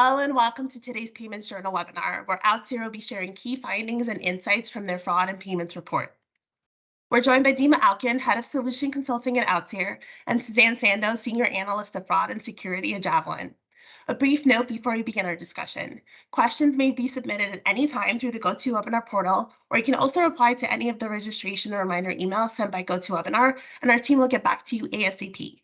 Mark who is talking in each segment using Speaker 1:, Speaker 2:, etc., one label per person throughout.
Speaker 1: Hello and welcome to today's Payments Journal webinar, where Outseer will be sharing key findings and insights from their fraud and payments report. We're joined by Dima Alkin, Head of Solution Consulting at Outseer, and Suzanne Sando, Senior Analyst of Fraud and Security at Javelin. A brief note before we begin our discussion. Questions may be submitted at any time through the GoToWebinar portal, or you can also reply to any of the registration or reminder emails sent by GoToWebinar, and our team will get back to you ASAP.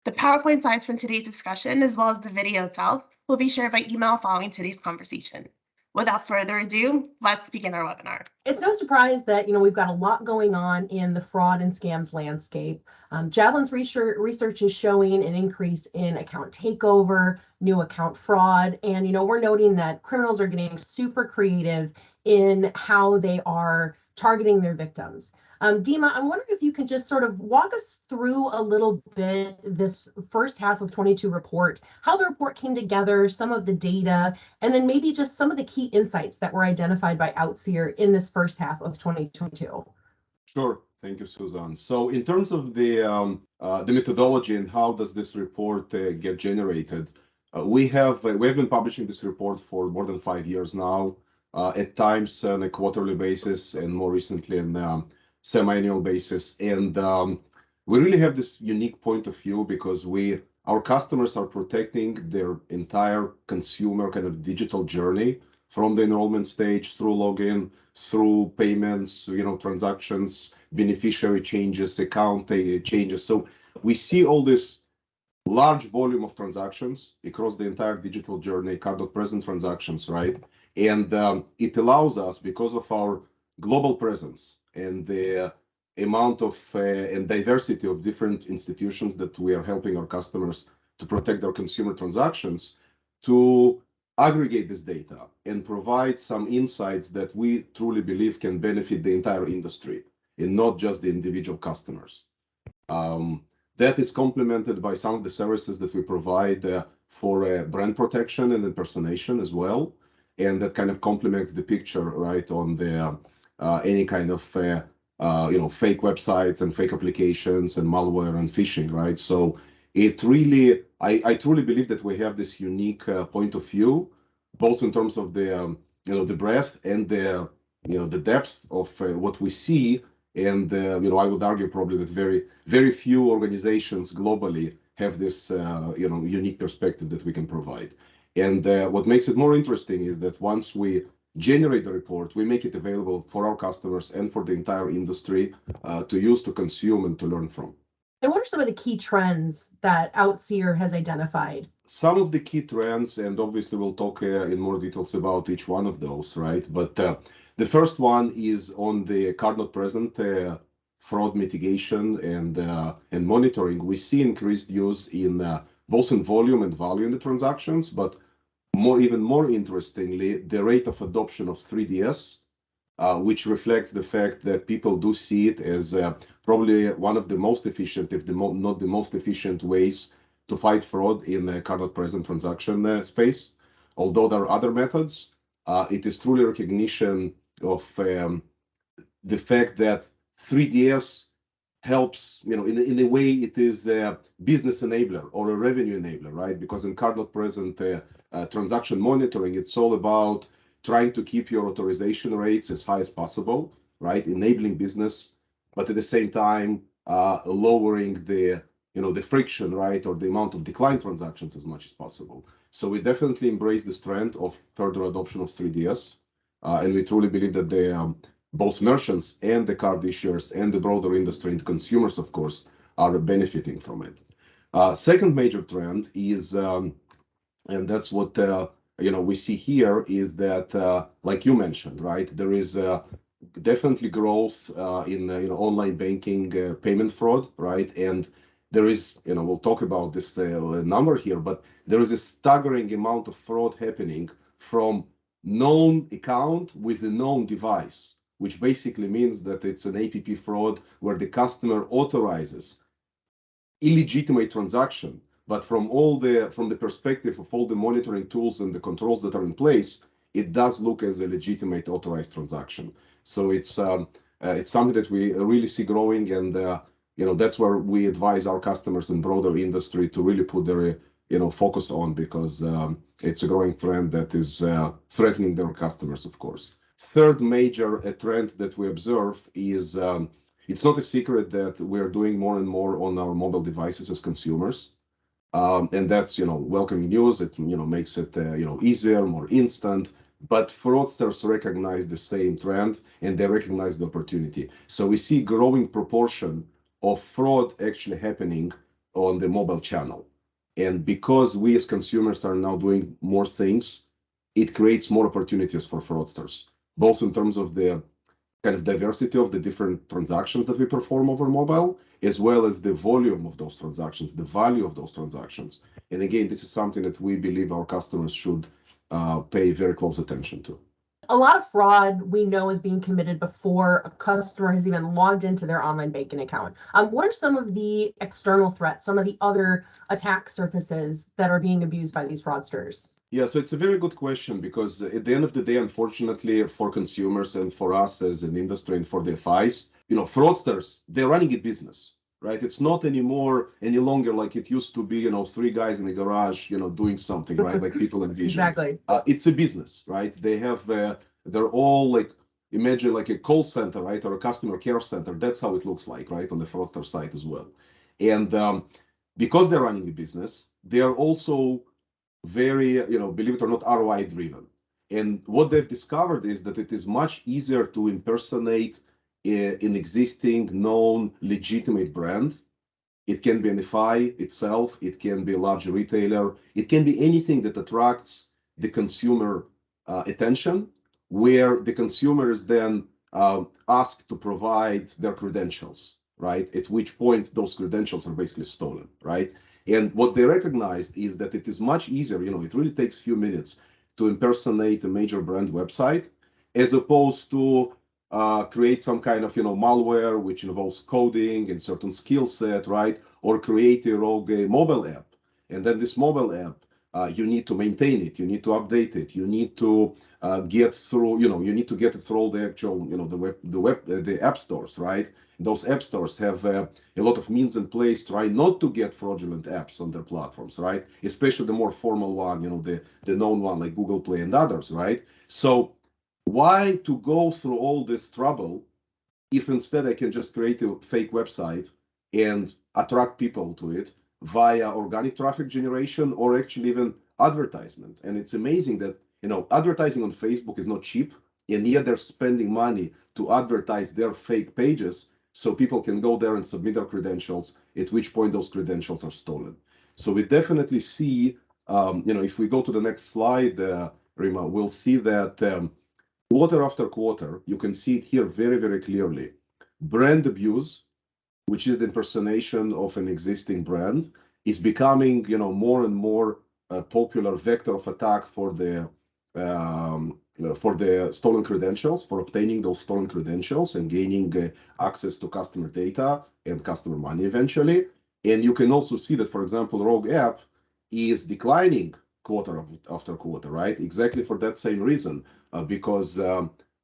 Speaker 1: The PowerPoint slides from today's discussion, as well as the video itself, will be shared by email following today's conversation. Without further ado, let's begin our webinar.
Speaker 2: It's no surprise that we've got a lot going on in the fraud and scams landscape. Javelin's research is showing an increase in account takeover, new account fraud, and we're noting that criminals are getting super creative in how they are targeting their victims. Dima, I'm wondering if you can just sort of walk us through a little bit this first half of 22 report, how the report came together, some of the data, and then maybe just some of the key insights that were identified by Outseer in this first half of 2022.
Speaker 3: Sure. Thank you, Suzanne. So in terms of the methodology and how does this report get generated, we have been publishing this report for more than 5 years now, at times on a quarterly basis and more recently in semi-annual basis. And we really have this unique point of view because our customers are protecting their entire consumer kind of digital journey from the enrollment stage through login, through payments, transactions, beneficiary changes, account changes. So we see all this large volume of transactions across the entire digital journey, card-not-present transactions, right? And it allows us, because of our global presence and the amount of and diversity of different institutions that we are helping our customers to protect their consumer transactions, to aggregate this data and provide some insights that we truly believe can benefit the entire industry and not just the individual customers. That is complemented by some of the services that we provide for brand protection and impersonation as well. And that kind of complements the picture, right, on the any kind of fake websites and fake applications and malware and phishing, right? So it really, I truly believe that we have this unique point of view, both in terms of the the breadth and the depth of what we see. And I would argue probably that very few organizations globally have this unique perspective that we can provide. And what makes it more interesting is that once we generate the report, we make it available for our customers and for the entire industry to use, to consume, and to learn from.
Speaker 2: And what are some of the key trends that Outseer has identified?
Speaker 3: Some of the key trends, and obviously we'll talk in more details about each one of those, right? But the first one is on the card-not-present fraud mitigation and monitoring. We see increased use in both in volume and value in the transactions, but even more interestingly, the rate of adoption of 3DS, which reflects the fact that people do see it as probably one of the most efficient, if not the most efficient ways to fight fraud in the card-not-present transaction space. Although there are other methods, it is truly recognition of the fact that 3DS helps, in a way it is a business enabler or a revenue enabler, right? Because in card-not-present transaction monitoring, it's all about trying to keep your authorization rates as high as possible, right? Enabling business, but at the same time, lowering the friction, right? Or the amount of declined transactions as much as possible. So we definitely embrace this trend of further adoption of 3DS. And we truly believe that both merchants and the card issuers and the broader industry and consumers, of course, are benefiting from it. Second major trend is, and that's what we see here, is that, like you mentioned, right, there is definitely growth in online banking payment fraud, right? And there is, we'll talk about this number here, but there is a staggering amount of fraud happening from known account with a known device, which basically means that it's an APP fraud where the customer authorizes illegitimate transaction. But from the perspective of all the monitoring tools and the controls that are in place, it does look as a legitimate authorized transaction. So it's something that we really see growing, and that's where we advise our customers and broader industry to really put their focus on because it's a growing trend that is threatening their customers, of course. Third major trend that we observe is it's not a secret that we're doing more and more on our mobile devices as consumers. And that's, welcoming news. It, makes it, easier, more instant. But fraudsters recognize the same trend and they recognize the opportunity. So we see growing proportion of fraud actually happening on the mobile channel. And because we as consumers are now doing more things, it creates more opportunities for fraudsters, both in terms of the kind of diversity of the different transactions that we perform over mobile, as well as the volume of those transactions, the value of those transactions. And again, this is something that we believe our customers should pay very close attention to.
Speaker 2: A lot of fraud we know is being committed before a customer has even logged into their online banking account. What are some of the external threats, some of the other attack surfaces that are being abused by these fraudsters?
Speaker 3: Yeah, so it's a very good question because at the end of the day, unfortunately, for consumers and for us as an industry and for the FIs, fraudsters, they're running a business, right? It's not any longer like it used to be, 3 guys in a garage, doing something, right? Like people envision.
Speaker 2: Exactly.
Speaker 3: It's a business, right? They have, they're all like, imagine like a call center, right? Or a customer care center. That's how it looks like, right? On the fraudster side as well. And because they're running a business, they are also very, believe it or not, ROI driven. And what they've discovered is that it is much easier to impersonate an existing, known, legitimate brand. It can be an FI itself, it can be a large retailer, it can be anything that attracts the consumer attention, where the consumer is then asked to provide their credentials, right? At which point those credentials are basically stolen, right? And what they recognized is that it is much easier, it really takes a few minutes to impersonate a major brand website, as opposed to create some kind of, malware, which involves coding and certain skill set, right? Or create a rogue mobile app. And then this mobile app, you need to maintain it, you need to update it, you need to get through, you need to get it through the actual, the app stores, right? Those app stores have a lot of means in place to try not to get fraudulent apps on their platforms, right? Especially the more formal one, the known one like Google Play and others, right? So why to go through all this trouble if instead I can just create a fake website and attract people to it via organic traffic generation or actually even advertisement? And it's amazing that, advertising on Facebook is not cheap, and yet they're spending money to advertise their fake pages so people can go there and submit their credentials, at which point those credentials are stolen. So we definitely see, if we go to the next slide, Rima, we'll see that quarter after quarter, you can see it here very, very clearly. Brand abuse, which is the impersonation of an existing brand, is becoming, more and more a popular vector of attack for the stolen credentials, for obtaining those stolen credentials and gaining access to customer data and customer money eventually. And you can also see that, for example, Rogue App is declining quarter after quarter, right? Exactly for that same reason, because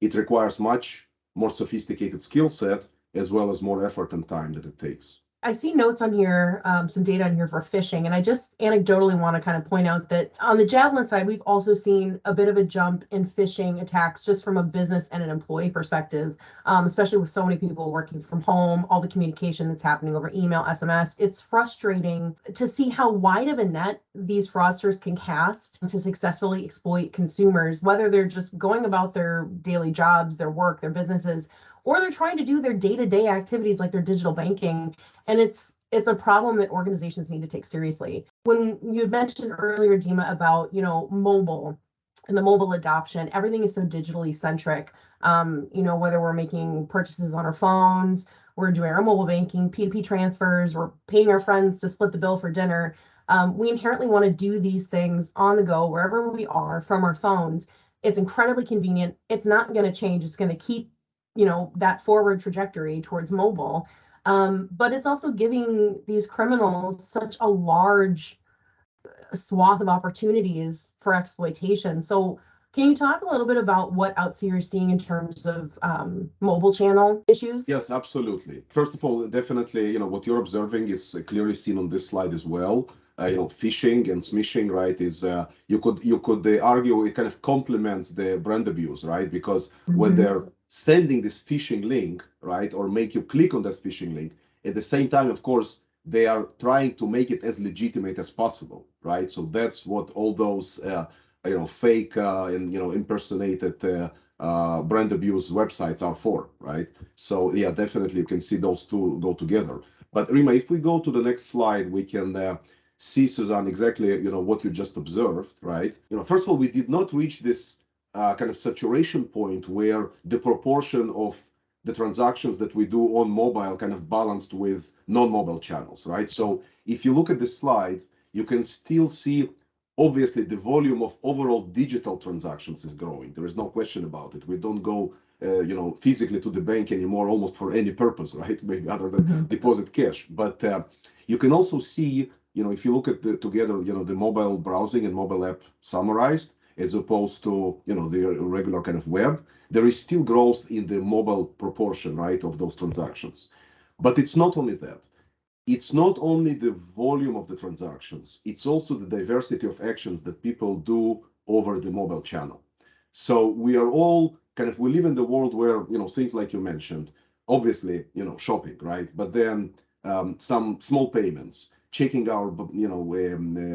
Speaker 3: it requires much more sophisticated skill set as well as more effort and time that it takes.
Speaker 2: I see notes on here, some data on here for phishing, and I just anecdotally want to kind of point out that on the Javelin side, we've also seen a bit of a jump in phishing attacks just from a business and an employee perspective, especially with so many people working from home, all the communication that's happening over email, SMS. It's frustrating to see how wide of a net these fraudsters can cast to successfully exploit consumers, whether they're just going about their daily jobs, their work, their businesses, or they're trying to do their day-to-day activities like their digital banking. And it's a problem that organizations need to take seriously. When you had mentioned earlier, Dima, about, mobile and the mobile adoption, everything is so digitally centric. Whether we're making purchases on our phones, we're doing our mobile banking, P2P transfers, we're paying our friends to split the bill for dinner. We inherently want to do these things on the go, wherever we are from our phones. It's incredibly convenient. It's not going to change. It's going to keep that forward trajectory towards mobile. But it's also giving these criminals such a large swath of opportunities for exploitation. So can you talk a little bit about what Outseer is seeing in terms of mobile channel issues?
Speaker 3: Yes, absolutely. First of all, definitely, what you're observing is clearly seen on this slide as well. phishing and smishing, right? Is you could argue it kind of complements the brand abuse, right? Because when they're sending this phishing link, right, or make you click on this phishing link, at the same time, of course, they are trying to make it as legitimate as possible, right? So that's what all those fake and impersonated brand abuse websites are for, right? So yeah, definitely you can see those two go together. But Rima, if we go to the next slide, we can see, Suzanne, exactly what you just observed, right? First of all, we did not reach this kind of saturation point where the proportion of the transactions that we do on mobile kind of balanced with non-mobile channels, right? So if you look at this slide, you can still see obviously the volume of overall digital transactions is growing. There is no question about it. We don't go physically to the bank anymore almost for any purpose, right? Maybe other than deposit cash. But you can also see, if you look at together, the mobile browsing and mobile app summarized, as opposed to, the regular kind of web, there is still growth in the mobile proportion, right, of those transactions. But it's not only that. It's not only the volume of the transactions, it's also the diversity of actions that people do over the mobile channel. So we are all we live in the world where, things like you mentioned, obviously, shopping, right? But then some small payments, checking our,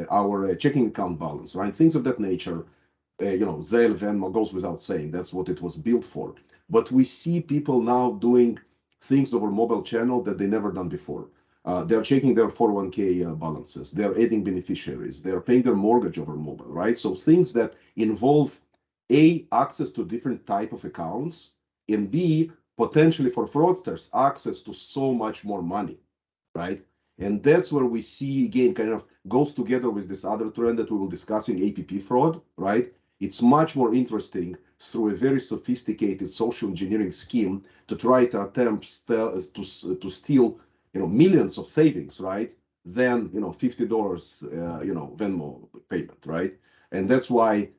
Speaker 3: our checking account balance, right? Things of that nature. Zelle, Venmo goes without saying, that's what it was built for. But we see people now doing things over mobile channel that they never done before. They're checking their 401k balances. They're adding beneficiaries. They're paying their mortgage over mobile, right? So things that involve A, access to different type of accounts, and B, potentially for fraudsters, access to so much more money, right? And that's where we see, again, kind of goes together with this other trend that we will discuss in APP fraud, right? It's much more interesting through a very sophisticated social engineering scheme to try to attempt to steal millions of savings, right? Than $50 Venmo payment, right? And that's why,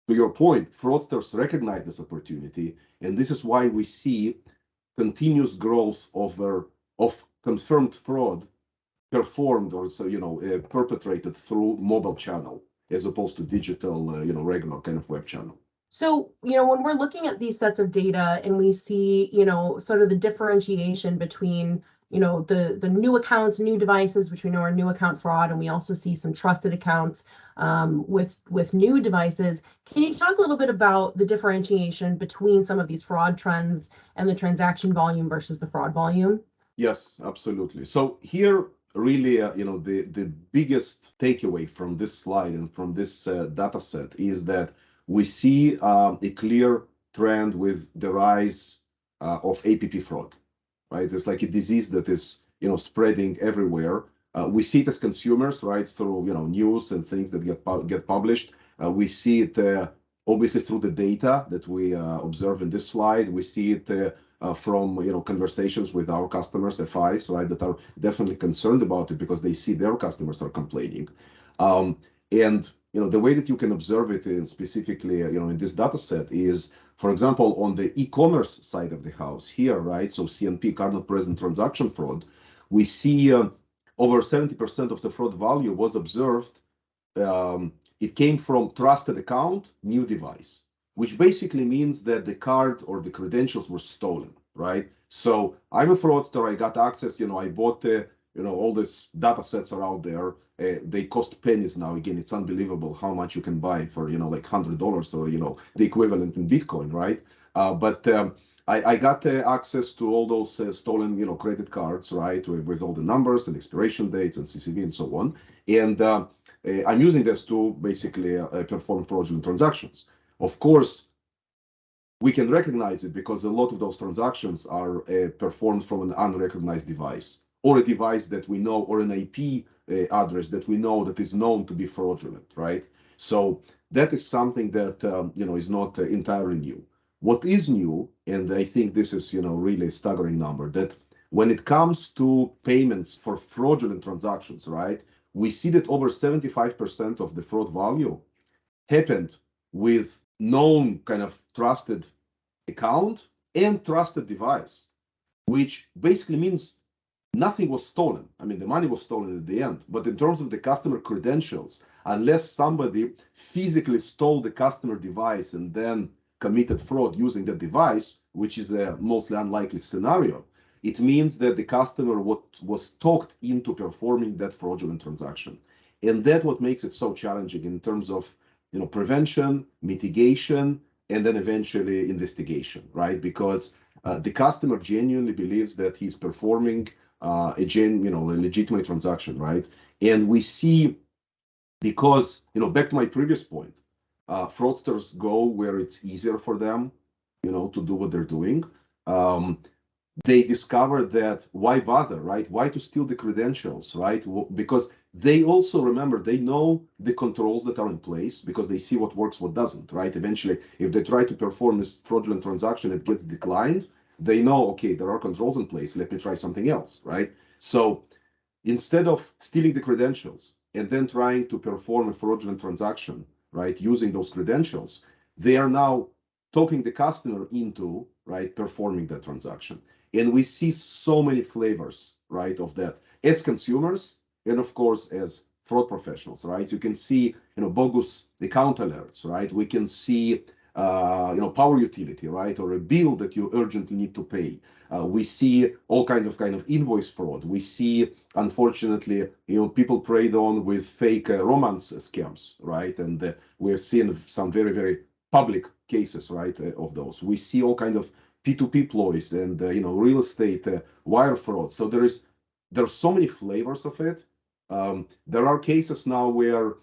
Speaker 3: to your point, fraudsters recognize this opportunity, and this is why we see continuous growth of confirmed fraud performed or perpetrated through mobile channel as opposed to digital, regular kind of web channel.
Speaker 2: So, when we're looking at these sets of data and we see, sort of the differentiation between, the new accounts, new devices, which we know are new account fraud, and we also see some trusted accounts with new devices. Can you talk a little bit about the differentiation between some of these fraud trends and the transaction volume versus the fraud volume?
Speaker 3: Yes, absolutely. So here, really, the biggest takeaway from this slide and from this data set is that we see a clear trend with the rise of APP fraud, right? It's like a disease that is, spreading everywhere. We see it as consumers, right, through, news and things that get published. We see it obviously through the data that we observe in this slide. We see it from conversations with our customers, FIs, right, that are definitely concerned about it because they see their customers are complaining. And the way that you can observe it in specifically in this data set is, for example, on the e-commerce side of the house here, right? So CNP, card not present transaction fraud, we see over 70% of the fraud value was observed. It came from trusted account, new device, which basically means that the card or the credentials were stolen, right? So I'm a fraudster, I got access, I bought, all these data sets are out there. They cost pennies now. Again, it's unbelievable how much you can buy for, like $100 or, the equivalent in Bitcoin, right? But I got access to all those stolen, credit cards, right? With all the numbers and expiration dates and CCV and so on. And I'm using this to basically perform fraudulent transactions. Of course, we can recognize it because a lot of those transactions are performed from an unrecognized device or a device that we know, or an IP address that we know that is known to be fraudulent, right? So that is something that, is not entirely new. What is new, and I think this is, really a staggering number, that when it comes to payments for fraudulent transactions, right, we see that over 75% of the fraud value happened with known kind of trusted account and trusted device, which basically means nothing was stolen. I mean, the money was stolen at the end, but in terms of the customer credentials, unless somebody physically stole the customer device and then committed fraud using that device, which is a mostly unlikely scenario, it means that the customer was talked into performing that fraudulent transaction. And that's what makes it so challenging in terms of, prevention, mitigation, and then eventually investigation, right? Because the customer genuinely believes that he's performing a legitimate transaction, right? And we see, because, back to my previous point, fraudsters go where it's easier for them, to do what they're doing. They discover that why bother, right? Why to steal the credentials, right? Because they also, remember, they know the controls that are in place because they see what works, what doesn't, right? Eventually, if they try to perform this fraudulent transaction, it gets declined. They know, okay, there are controls in place. Let me try something else, right? So instead of stealing the credentials and then trying to perform a fraudulent transaction, right, using those credentials, they are now talking the customer into, right, performing that transaction. And we see so many flavors, right, of that as consumers and of course as fraud professionals, right? You can see, bogus account alerts, right? We can see, power utility, right, or a bill that you urgently need to pay. We see all kind of invoice fraud. We see, unfortunately, people preyed on with fake romance scams, right? And we're seeing some very, very public cases, right, of those. We see all kind of P2P ploys and real estate wire fraud. So there's so many flavors of it. There are cases now where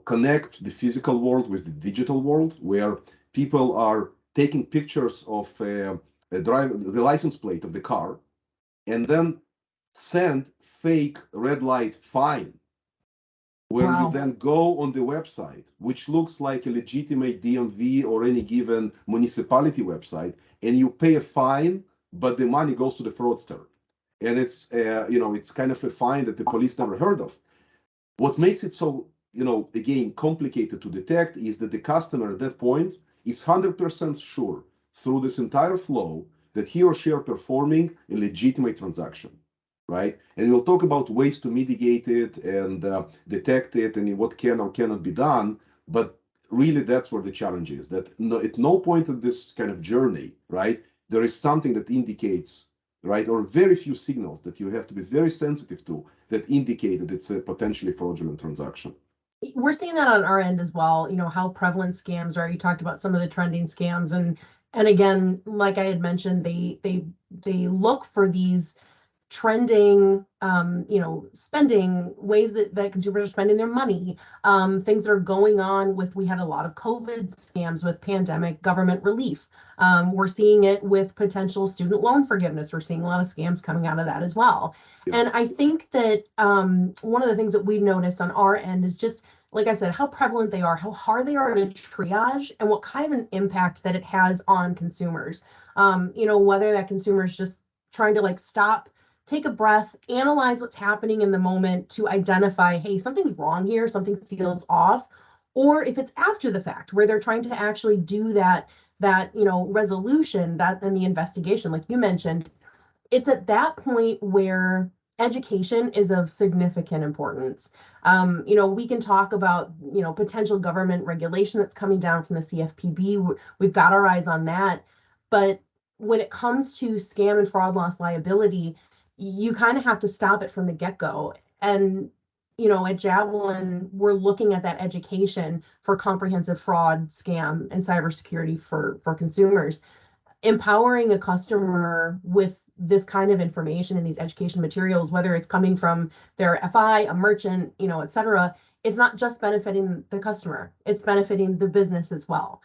Speaker 3: connect the physical world with the digital world, where people are taking pictures of the license plate of the car, and then send fake red light fine, where
Speaker 2: Wow.
Speaker 3: you then go on the website, which looks like a legitimate DMV or any given municipality website, and you pay a fine, but the money goes to the fraudster. And it's, it's kind of a fine that the police never heard of. What makes it so, again, complicated to detect is that the customer at that point is 100% sure through this entire flow that he or she are performing a legitimate transaction, right? And we'll talk about ways to mitigate it and detect it and what can or cannot be done. But really, that's where the challenge is, that at no point in this kind of journey, right, there is something that indicates, right, or very few signals that you have to be very sensitive to that indicate that it's a potentially fraudulent transaction.
Speaker 2: We're seeing that on our end as well, how prevalent scams are. You talked about some of the trending scams, and again, like I had mentioned, they look for these trending, spending ways that consumers are spending their money, things that are going on with, we had a lot of COVID scams with pandemic government relief. We're seeing it with potential student loan forgiveness. We're seeing a lot of scams coming out of that as well.
Speaker 3: Yeah.
Speaker 2: And I think that one of the things that we've noticed on our end is just, like I said, how prevalent they are, how hard they are to triage, and what kind of an impact that it has on consumers. Whether that consumer is just trying to stop, take a breath, analyze what's happening in the moment to identify, hey, something's wrong here, something feels off, or if it's after the fact where they're trying to actually do that resolution, that then the investigation, like you mentioned, it's at that point where education is of significant importance. We can talk about, potential government regulation that's coming down from the CFPB. We've got our eyes on that. But when it comes to scam and fraud loss liability, you kind of have to stop it from the get-go. And, at Javelin, we're looking at that education for comprehensive fraud, scam, and cybersecurity for consumers. Empowering a customer with this kind of information and these education materials, whether it's coming from their FI, a merchant, et cetera, it's not just benefiting the customer, it's benefiting the business as well.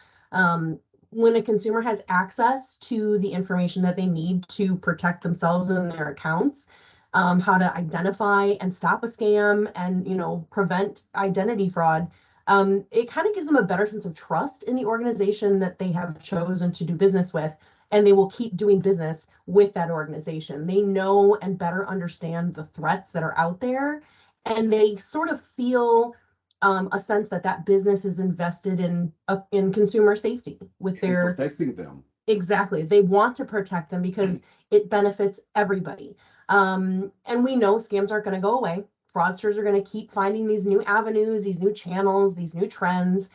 Speaker 2: When a consumer has access to the information that they need to protect themselves and their accounts, how to identify and stop a scam and, prevent identity fraud, it kind of gives them a better sense of trust in the organization that they have chosen to do business with, and they will keep doing business with that organization. They know and better understand the threats that are out there, and they sort of feel a sense that business is invested in consumer safety with their
Speaker 3: protecting them.
Speaker 2: Exactly. They want to protect them because it benefits everybody. And we know scams aren't going to go away. Fraudsters are going to keep finding these new avenues, these new channels, these new trends.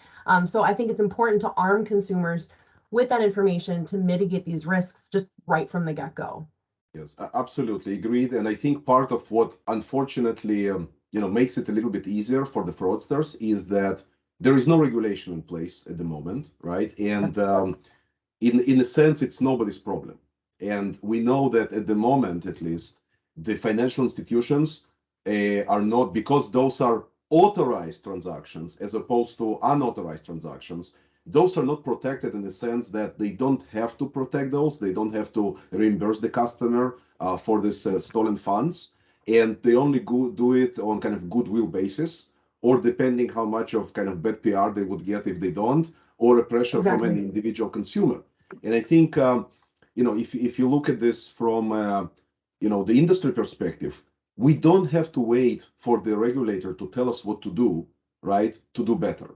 Speaker 2: So I think it's important to arm consumers with that information to mitigate these risks just right from the get-go.
Speaker 3: Yes, absolutely agreed. And I think part of what unfortunately, makes it a little bit easier for the fraudsters is that there is no regulation in place at the moment, right? And in a sense, it's nobody's problem. And we know that at the moment, at least, the financial institutions are not, because those are authorized transactions as opposed to unauthorized transactions. Those are not protected in the sense that they don't have to protect those. They don't have to reimburse the customer for this stolen funds. And they only do it on kind of goodwill basis, or depending how much of kind of bad PR they would get if they don't, or a pressure from an individual consumer. And I think, if you look at this from, the industry perspective, we don't have to wait for the regulator to tell us what to do, right, to do better.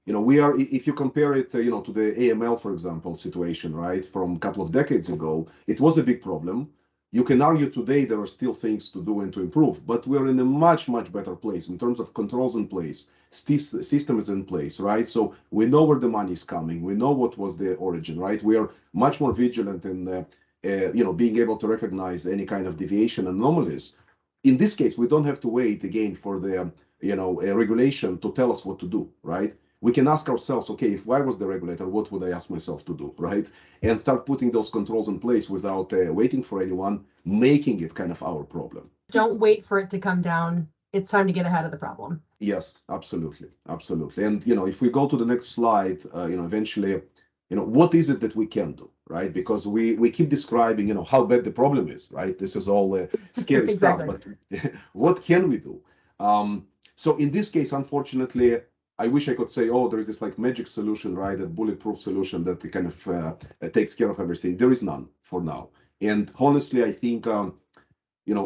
Speaker 3: If you compare it, to the AML, for example, situation, right, from a couple of decades ago, it was a big problem. You can argue today there are still things to do and to improve, but we're in a much, much better place in terms of controls in place, system is in place, right? So we know where the money is coming. We know what was the origin, right? We are much more vigilant in, being able to recognize any kind of deviation anomalies. In this case, we don't have to wait again for the, a regulation to tell us what to do, right? We can ask ourselves, okay, if I was the regulator, what would I ask myself to do, right? And start putting those controls in place without waiting for anyone, making it kind of our problem.
Speaker 2: Don't wait for it to come down. It's time to get ahead of the problem.
Speaker 3: Yes, absolutely. Absolutely. And, if we go to the next slide, eventually, what is it that we can do, right? Because we keep describing, how bad the problem is, right? This is all scary
Speaker 2: Exactly.
Speaker 3: stuff, but what can we do? So in this case, unfortunately, I wish I could say, oh, there is this like magic solution, right? A bulletproof solution that kind of takes care of everything. There is none for now. And honestly, I think,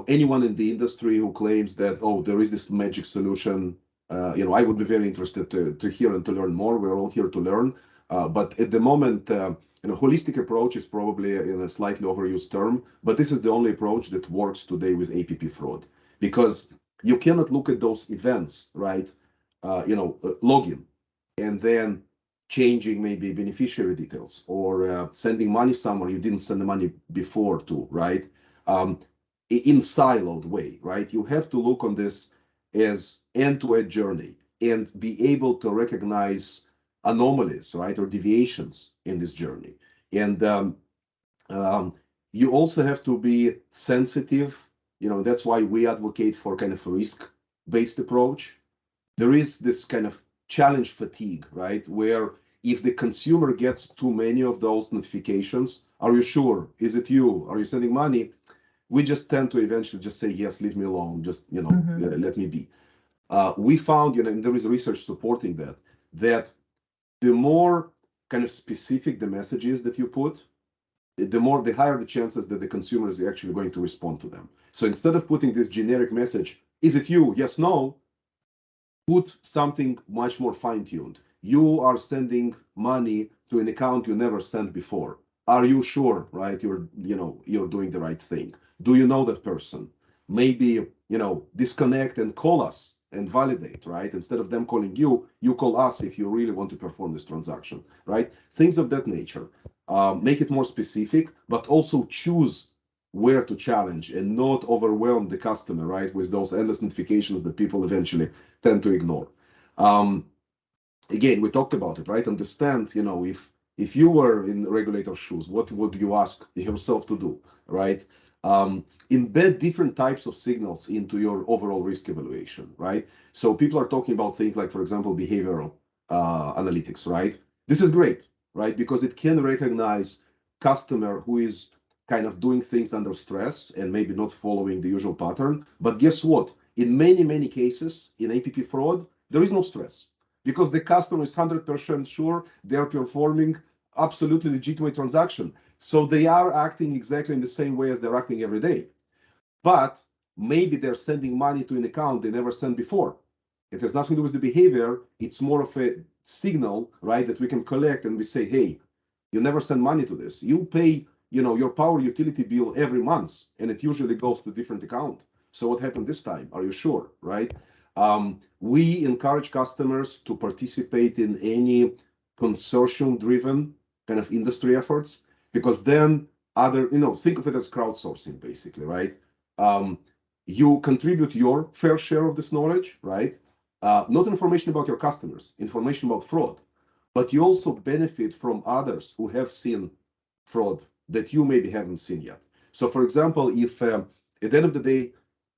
Speaker 3: anyone in the industry who claims that, oh, there is this magic solution, I would be very interested to hear and to learn more. We're all here to learn. But at the moment, holistic approach is probably a slightly overused term, but this is the only approach that works today with APP fraud, because you cannot look at those events, right? Login, and then changing maybe beneficiary details, or sending money somewhere you didn't send the money before to, right? In siloed way, right? You have to look on this as end-to-end journey and be able to recognize anomalies, right, or deviations in this journey. And you also have to be sensitive. That's why we advocate for kind of a risk-based approach. There is this kind of challenge fatigue, right? Where if the consumer gets too many of those notifications, are you sure? Is it you? Are you sending money? We just tend to eventually just say, yes, leave me alone. Just, let me be. We found, and there is research supporting that the more kind of specific the messages that you put, the higher the chances that the consumer is actually going to respond to them. So instead of putting this generic message, is it you? Yes, no. Put something much more fine-tuned. You are sending money to an account you never sent before. Are you sure, right? You're doing the right thing. Do you know that person? Maybe, disconnect and call us and validate, right? Instead of them calling you, you call us if you really want to perform this transaction, right? Things of that nature. Make it more specific, but also choose where to challenge and not overwhelm the customer, right, with those endless notifications that people eventually tend to ignore. Again, we talked about it, right? Understand, if you were in regulator shoes, what would you ask yourself to do, right? Embed different types of signals into your overall risk evaluation, right? So people are talking about things like, for example, behavioral analytics, right? This is great, right? Because it can recognize customer who is kind of doing things under stress and maybe not following the usual pattern. But guess what? In many, many cases in APP fraud, there is no stress because the customer is 100% sure they're performing absolutely legitimate transaction. So they are acting exactly in the same way as they're acting every day. But maybe they're sending money to an account they never sent before. It has nothing to do with the behavior. It's more of a signal, right, that we can collect and we say, hey, you never send money to this. You pay your power utility bill every month, and it usually goes to a different account. So what happened this time? Are you sure, right? We encourage customers to participate in any consortium-driven kind of industry efforts, because then think of it as crowdsourcing, basically, right? You contribute your fair share of this knowledge, right? Not information about your customers, information about fraud, but you also benefit from others who have seen fraud that you maybe haven't seen yet. So for example, if at the end of the day,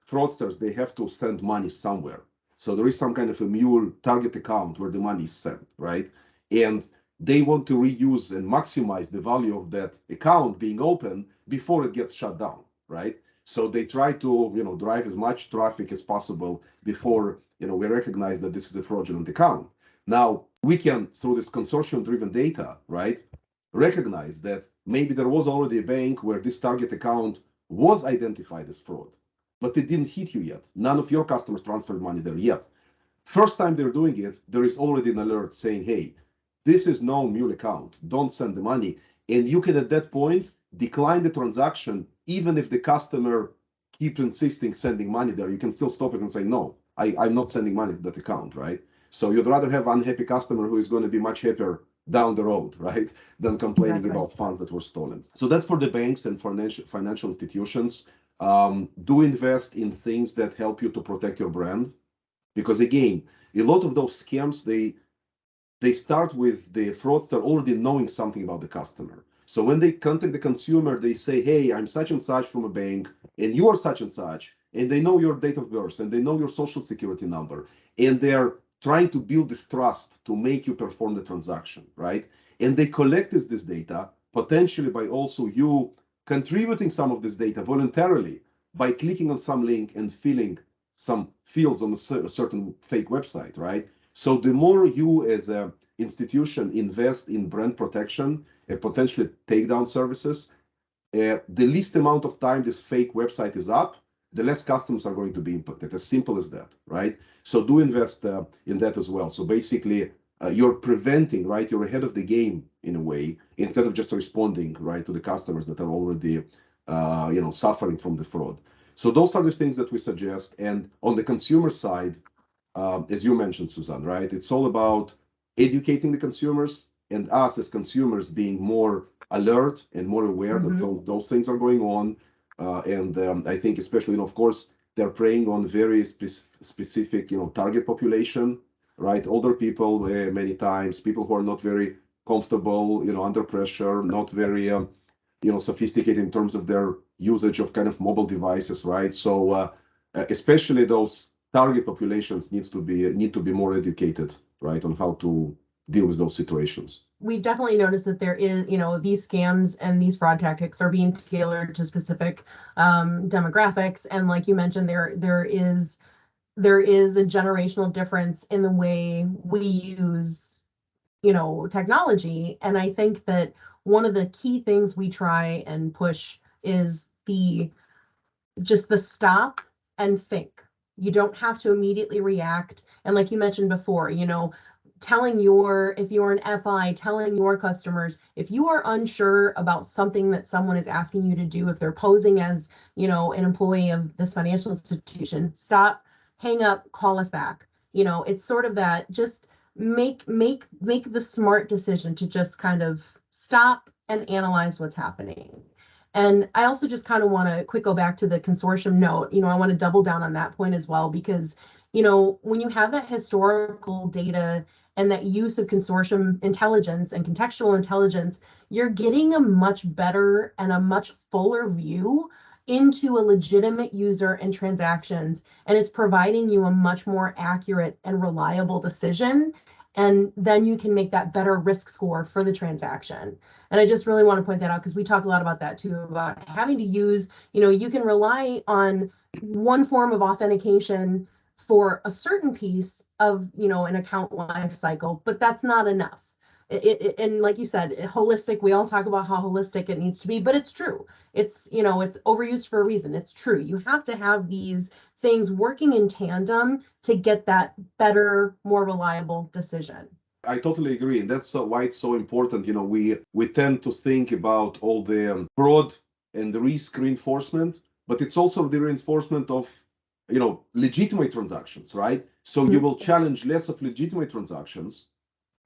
Speaker 3: fraudsters, they have to send money somewhere. So there is some kind of a mule target account where the money is sent, right? And they want to reuse and maximize the value of that account being open before it gets shut down, right? So they try to, drive as much traffic as possible before, we recognize that this is a fraudulent account. Now, we can, through this consortium-driven data, right, recognize that maybe there was already a bank where this target account was identified as fraud, but it didn't hit you yet. None of your customers transferred money there yet. First time they're doing it, there is already an alert saying, hey, this is no mule account, don't send the money. And you can, at that point, decline the transaction, even if the customer keeps insisting sending money there. You can still stop it and say, no, I'm not sending money to that account, right? So you'd rather have an unhappy customer who is going to be much happier down the road, right, than complaining about funds that were stolen. So that's for the banks and financial institutions. Do invest in things that help you to protect your brand, because again, a lot of those scams, they start with the fraudster already knowing something about the customer. So when they contact the consumer, they say, hey, I'm such and such from a bank, and you are such and such, and they know your date of birth, and they know your social security number, and they're trying to build this trust to make you perform the transaction, right? And they collect this data, potentially by also you contributing some of this data voluntarily by clicking on some link and filling some fields on a certain fake website, right? So the more you as an institution invest in brand protection and potentially takedown services, the least amount of time this fake website is up, the less customers are going to be impacted. As simple as that, right? So do invest in that as well. So basically, you're preventing, right? You're ahead of the game in a way, instead of just responding, right, to the customers that are already, suffering from the fraud. So those are the things that we suggest. And on the consumer side, as you mentioned, Suzanne, right? It's all about educating the consumers and us as consumers being more alert and more aware that those things are going on. I think especially, of course, they're preying on very specific, target population, right? Older people, many times, people who are not very comfortable, under pressure, not very, sophisticated in terms of their usage of kind of mobile devices, right? So especially those target populations need to be more educated, right, on how to deal with those situations.
Speaker 2: We've definitely noticed that there is, these scams and these fraud tactics are being tailored to specific demographics. And like you mentioned, there is a generational difference in the way we use, technology. And I think that one of the key things we try and push is just the stop and think. You don't have to immediately react. And like you mentioned before, if you're an FI, telling your customers, if you are unsure about something that someone is asking you to do, if they're posing as, an employee of this financial institution, stop, hang up, call us back. It's sort of that, just make the smart decision to just kind of stop and analyze what's happening. And I also just kind of want to go back to the consortium note. I want to double down on that point as well, because, when you have that historical data and that use of consortium intelligence and contextual intelligence, you're getting a much better and a much fuller view into a legitimate user and transactions. And it's providing you a much more accurate and reliable decision. And then you can make that better risk score for the transaction. And I just really want to point that out, because we talk a lot about that too, about having to use, you can rely on one form of authentication for a certain piece of, an account life cycle, but that's not enough. And like you said, holistic, we all talk about how holistic it needs to be, but it's true. It's, it's overused for a reason. It's true. You have to have these things working in tandem to get that better, more reliable decision.
Speaker 3: I totally agree, and that's why it's so important. You know, we tend to think about all the fraud and the risk reinforcement, but it's also the reinforcement of, you know, legitimate transactions, right? So you will challenge less of legitimate transactions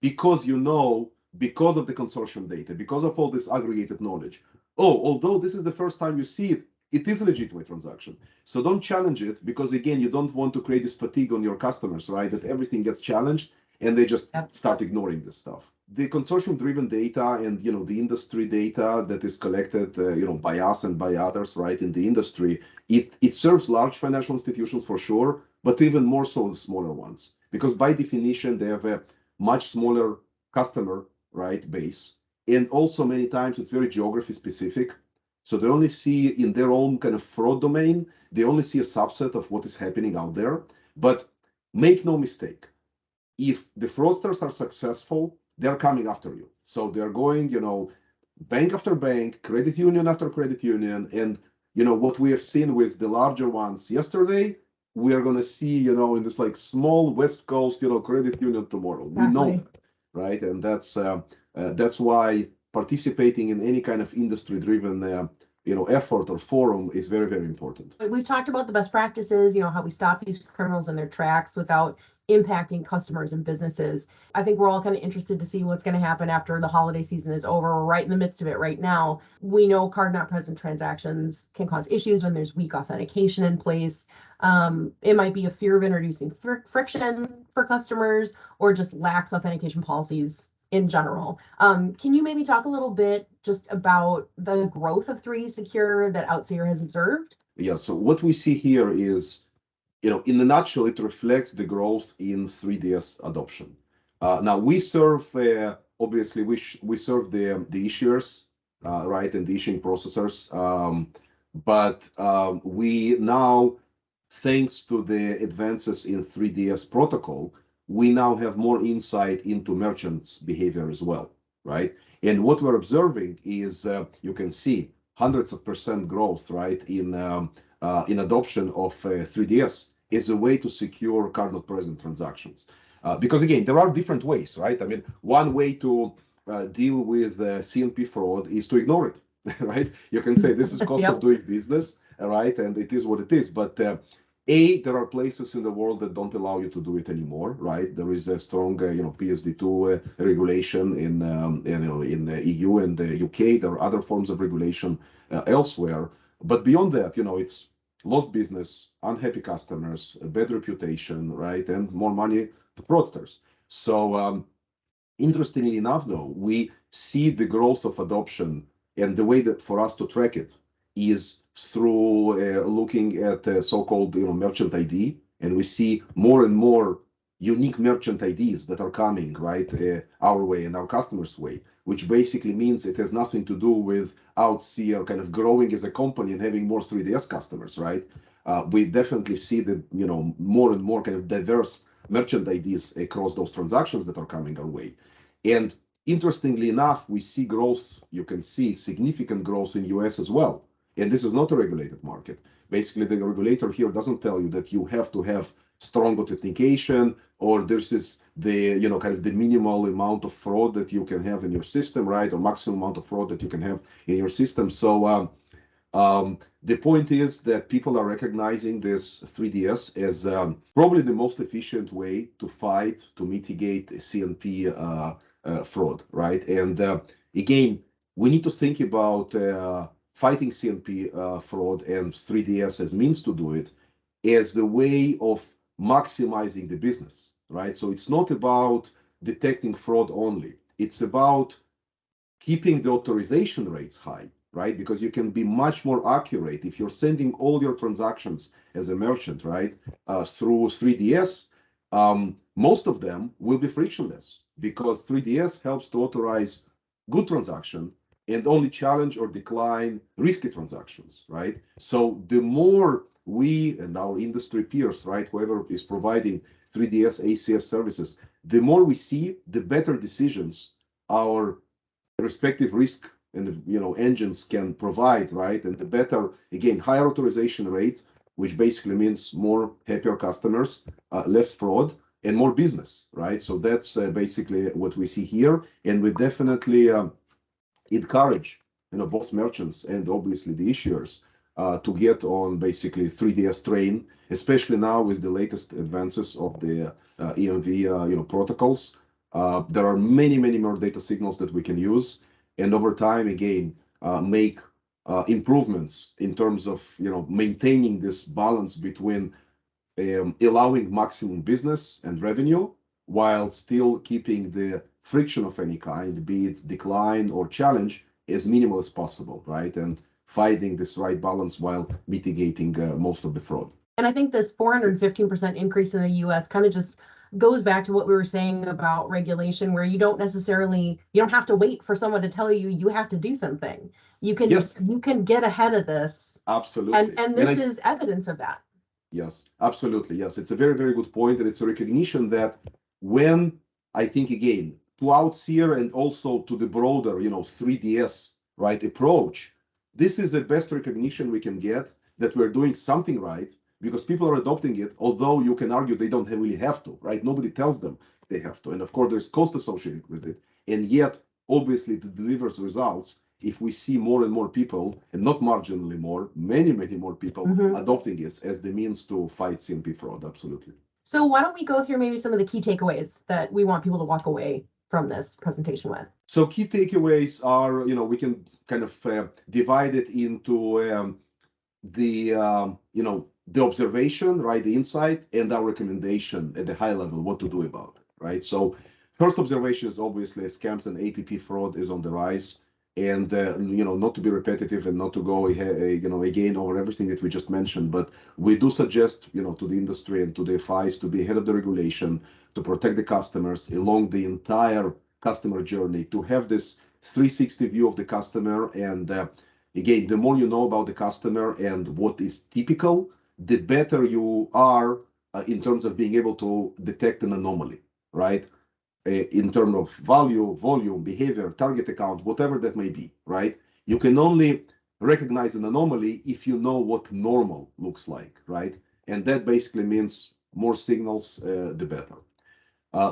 Speaker 3: because you know, because of the consortium data, because of all this aggregated knowledge. Oh, although this is the first time you see it, it is a legitimate transaction. So don't challenge it, because again, you don't want to create this fatigue on your customers, right? That everything gets challenged and they just start ignoring this stuff. The consortium-driven data and, you know, the industry data that is collected, you know, by us and by others, right, in the industry, it serves large financial institutions for sure, but even more so the smaller ones, because by definition they have a much smaller customer, right, base, and also many times it's very geography specific. So they only see in their own kind of fraud domain, they only see a subset of what is happening out there. But make no mistake, if the fraudsters are successful, they're coming after you. So they're going, you know, bank after bank, credit union after credit union. And, you know, what we have seen with the larger ones yesterday, we are going to see, you know, in this like small West Coast, you know, credit union tomorrow. We know that, right? And that's why participating in any kind of industry-driven you know, effort or forum is very, very important.
Speaker 2: We've talked about the best practices, you know, how we stop these criminals in their tracks without impacting customers and businesses. I think we're all kind of interested to see what's going to happen after the holiday season is over. We're right in the midst of it right now. We know card not present transactions can cause issues when there's weak authentication in place. It might be a fear of introducing friction for customers, or just lax authentication policies in general. Can you maybe talk a little bit just about the growth of 3D Secure that Outseer has observed?
Speaker 3: Yeah, so what we see here is, you know, in a nutshell, it reflects the growth in 3DS adoption. Now we serve, obviously, we serve the issuers, right, and the issuing processors. But we now, thanks to the advances in 3DS protocol, we now have more insight into merchants' behavior as well, right? And what we're observing is, you can see hundreds of % growth, right, in adoption of 3DS as a way to secure card not present transactions. Because again, there are different ways, right? I mean, one way to deal with CNP fraud is to ignore it, right? You can say this is cost of doing business, right? And it is what it is. But there are places in the world that don't allow you to do it anymore, right? There is a strong, you know, PSD2 regulation in, you know, in the EU and the UK. There are other forms of regulation elsewhere. But beyond that, you know, it's lost business, unhappy customers, a bad reputation, right? And more money to fraudsters. So interestingly enough, though, we see the growth of adoption, and the way that for us to track it is through looking at so-called, you know, merchant ID, and we see more and more unique merchant IDs that are coming, right, our way and our customers' way, which basically means it has nothing to do with Outseer kind of growing as a company and having more 3DS customers, right? We definitely see that, you know, more and more kind of diverse merchant IDs across those transactions that are coming our way. And interestingly enough, we see growth, you can see significant growth in US as well. And this is not a regulated market. Basically, the regulator here doesn't tell you that you have to have strong authentication, or this is the, you know, kind of the minimal amount of fraud that you can have in your system, right? Or maximum amount of fraud that you can have in your system. So the point is that people are recognizing this 3DS as probably the most efficient way to fight, to mitigate CNP fraud, right? And again, we need to think about fighting CNP fraud and 3DS as means to do it as the way of maximizing the business, right? So it's not about detecting fraud only. It's about keeping the authorization rates high, right? Because you can be much more accurate if you're sending all your transactions as a merchant, right, through 3DS. Most of them will be frictionless because 3DS helps to authorize good transaction and only challenge or decline risky transactions, right? So the more we and our industry peers, right, whoever is providing 3DS ACS services, the more we see, the better decisions our respective risk and, you know, engines can provide, right? And the better, again, higher authorization rate, which basically means more happier customers, less fraud, and more business, right? So that's basically what we see here, and we definitely encourage both merchants and obviously the issuers to get on basically 3DS train, especially now with the latest advances of the EMV protocols. There are many more data signals that we can use, and over time again make improvements in terms of maintaining this balance between allowing maximum business and revenue while still keeping the friction of any kind, be it decline or challenge, as minimal as possible, right? And finding this right balance while mitigating most of the fraud.
Speaker 2: And I think this 415% increase in the US kind of just goes back to what we were saying about regulation, where you don't have to wait for someone to tell you you have to do something. You can get ahead of this.
Speaker 3: Absolutely.
Speaker 2: And this is evidence of that.
Speaker 3: Yes, absolutely. Yes, it's a very good point, and it's a recognition that when I think again to Outseer and also to the broader 3DS right approach, this is the best recognition we can get that we're doing something right, because people are adopting it, although you can argue they don't really have to, right? Nobody tells them they have to, and of course there's cost associated with it, and yet obviously it delivers results if we see more and more people, and not marginally more, many more people adopting it as the means to fight CNP fraud. Absolutely.
Speaker 2: So why don't we go through maybe some of the key takeaways that we want people to walk away from this presentation with?
Speaker 3: So key takeaways are, we can kind of divide it into the observation, right, the insight, and our recommendation at the high level, what to do about it, right? So first observation is obviously scams and APP fraud is on the rise. And not to be repetitive and not to go again over everything that we just mentioned, but we do suggest to the industry and to the FIs to be ahead of the regulation, to protect the customers along the entire customer journey, to have this 360 view of the customer. And again, the more you know about the customer and what is typical, the better you are in terms of being able to detect an anomaly, right? In terms of value, volume, behavior, target account, whatever that may be, right? You can only recognize an anomaly if you know what normal looks like, right? And that basically means more signals, the better.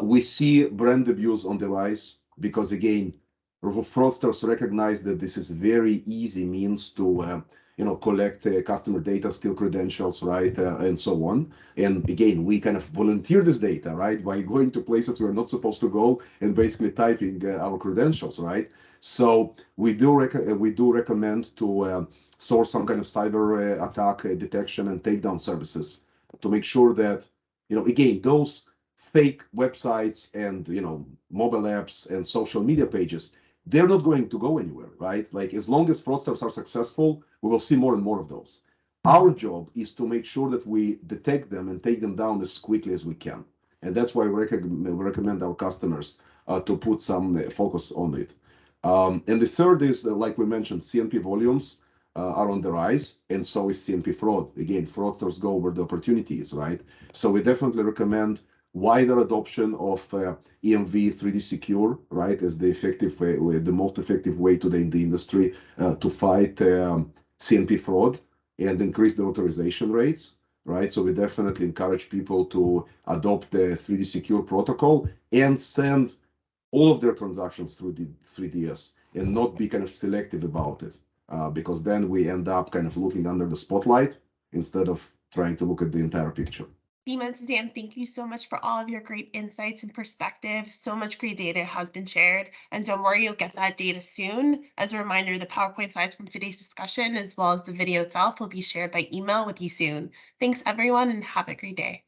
Speaker 3: We see brand abuse on the rise because, again, fraudsters recognize that this is very easy means to collect customer data, steal credentials, right, and so on. And again, we kind of volunteer this data, right, by going to places we're not supposed to go and basically typing our credentials, right? So we do recommend to source some kind of cyber attack detection and takedown services to make sure that again, those fake websites and mobile apps and social media pages, they're not going to go anywhere, right? Like, as long as fraudsters are successful, we will see more and more of those. Our job is to make sure that we detect them and take them down as quickly as we can. And that's why we recommend our customers to put some focus on it. And the third is, like we mentioned, CNP volumes are on the rise, and so is CNP fraud. Again, fraudsters go where the opportunity is, right? So we definitely recommend wider adoption of EMV 3D Secure, right, as the effective way, the most effective way today in the industry to fight CNP fraud and increase the authorization rates, right? So we definitely encourage people to adopt the 3D Secure protocol and send all of their transactions through the 3DS and not be kind of selective about it, because then we end up kind of looking under the spotlight instead of trying to look at the entire picture.
Speaker 1: Dima and Suzanne, thank you so much for all of your great insights and perspective. So much great data has been shared, and don't worry, you'll get that data soon. As a reminder, the PowerPoint slides from today's discussion, as well as the video itself, will be shared by email with you soon. Thanks, everyone, and have a great day.